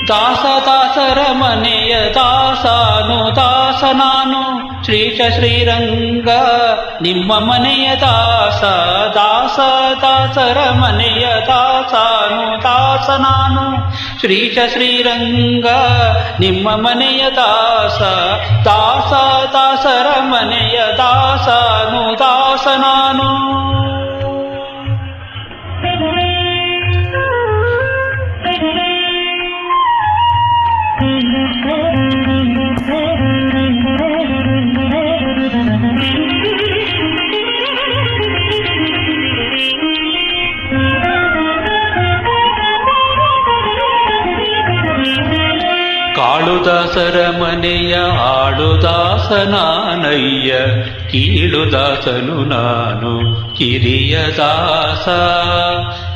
ದಾಸದಾಸರ ಮನೆಯ ದಾಸನು ದಾಸನಾನು ಶ್ರೀಶ ಶ್ರೀರಂಗ ನಿಮ್ಮ ಮನೆಯ ದಾಸ. ದಾಸದಾಸರ ಮನೆಯ ದಾಸನು ದಾಸನಾನು ಶ್ರೀಶ ಶ್ರೀರಂಗ ನಿಮ್ಮ ಮನೆಯ ದಾಸ. ದಾಸದಾಸರ ಮನೆಯ ದಾಸನು ದಾಸನಾನು. ಕಾಳುದಾಸರ ಮನೆಯ ಆಳುದಾಸನಾನಯ್ಯ ಕೀಳುದಾಸನು ನಾನು ಕಿರಿಯ ದಾಸ.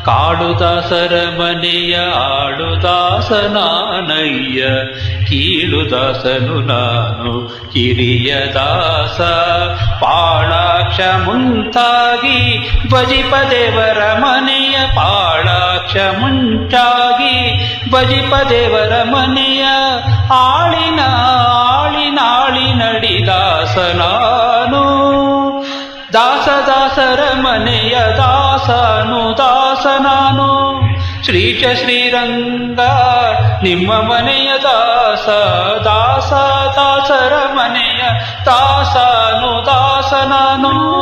ಕಾಳುದಾಸರ ಮನೆಯ ಆಳುದಾಸನಾನಯ್ಯ ಕೀಳುದಾಸನು ನಾನು ಕಿರಿಯ ದಾಸ. ಪಾಳಾಕ್ಷ ಮುಂತಾಗಿ ಭಜಿಪದೇವರ ಮನೆಯ ಪಾಳಾಕ್ಷ ಮುಂಚಾಗಿ ಭಜಿಪದೇವರ ಮನೆಯ ಆಳಿನಾಳಿನಡಿದಾಸನಾನು. ದಾಸದಾಸರ ಮನೆಯ ದಾಸನು ದಾಸನಾನು ಶ್ರೀಶ ಶ್ರೀರಂಗ ನಿಮ್ಮ ಮನೆಯ ದಾಸ. ದಾಸದಾಸರ ಮನೆಯ ದಾಸನು ದಾಸನಾನು.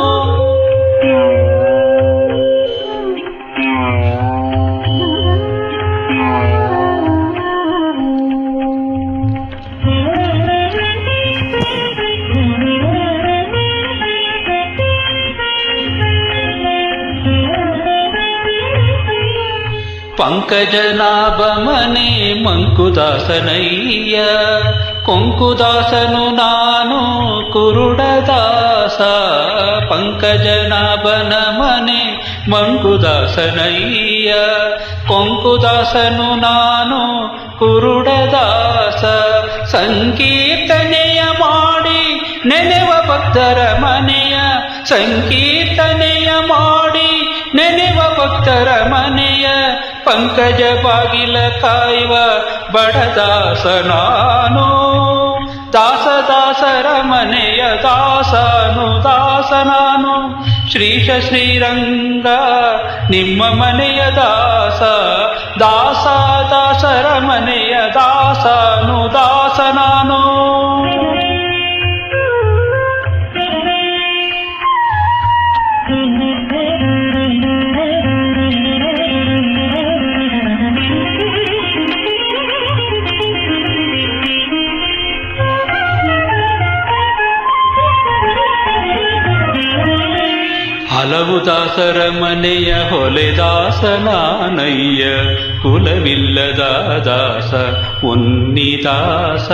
ಪಂಕಜನಾಭ ಮನೆ ಮಂಕುದಾಸನಯ್ಯ ಕೊಂಕುದಾಸನು ನಾನು ಕುರುಡದಾಸ. ಪಂಕಜನಾಭನ ಮನೆ ಮಂಕುದಾಸನಯ್ಯ ಕೊಂಕುದಾಸನು ನಾನು ಕುರುಡದಾಸ. ಸಂಕೀರ್ತನೆಯ ಮಾಡಿ ನೆನೆವ ಭಕ್ತರ ಮನೆಯ ಸಂಕೀರ್ತನೆಯ ಮಾಡಿ ನೆನೆವ ಭಕ್ತರ ಮನೆಯ ಪಂಕಜ ಬಾಗಿಲ ಕಾಯುವ ಬಡದಾಸನಾನು. ದಾಸದಾಸರ ಮನೆಯ ದಾಸನು ದಾಸನಾನು ಶ್ರೀಶ ಶ್ರೀರಂಗ ನಿಮ್ಮ ಮನೆಯ ದಾಸ. ದಾಸದಾಸರ ಮನೆಯ ದಾಸನು ದಾಸನಾನು. ಹಲವು ದಾಸರ ಮನೆಯ ಹೊಲೆದಾಸನಾನಯ್ಯ ಕುಲವಿಲ್ಲದ ದಾಸ ಉನ್ನಿದಾಸ.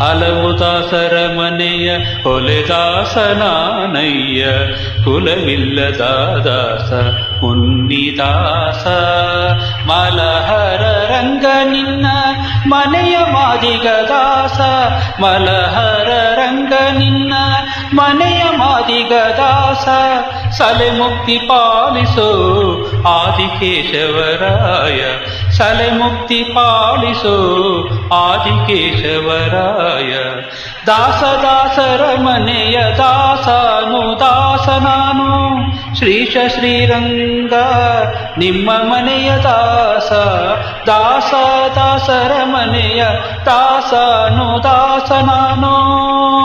ಹಲವು ದಾಸರ ಮನೆಯ ಹೊಲೆದಾಸನಾನಯ್ಯ ಕುಲವಿಲ್ಲದ ದಾಸ ಉನ್ನಿದಾಸ. ಮಲಹರ ರಂಗ ನಿನ್ನ ಮನೆಯ ಮಾದಿಗ ದಾಸ. ಮಲಹರ ರಂಗ ನಿನ್ನ ಮನೆಯ ಮಾದಿಗ ದಾಸ. ಸಲೆ ಮುಕ್ತಿ ಪಾಲಿಸೋ ಆದಿಕೇಶವರಾಯ. ಸಲೆ ಮುಕ್ತಿ ಪಾಲಿಸೋ ಆದಿಕೇಶವರಾಯ. ದಾಸದಾಸರ ಮನೆಯ ದಾಸನು ದಾಸನಾನು ಶ್ರೀಶ ಶ್ರೀರಂಗ ನಿಮ್ಮ ಮನೆಯ ದಾಸ. ದಾಸದಾಸರ ಮನೆಯ ದಾಸನು ದಾಸನಾನು.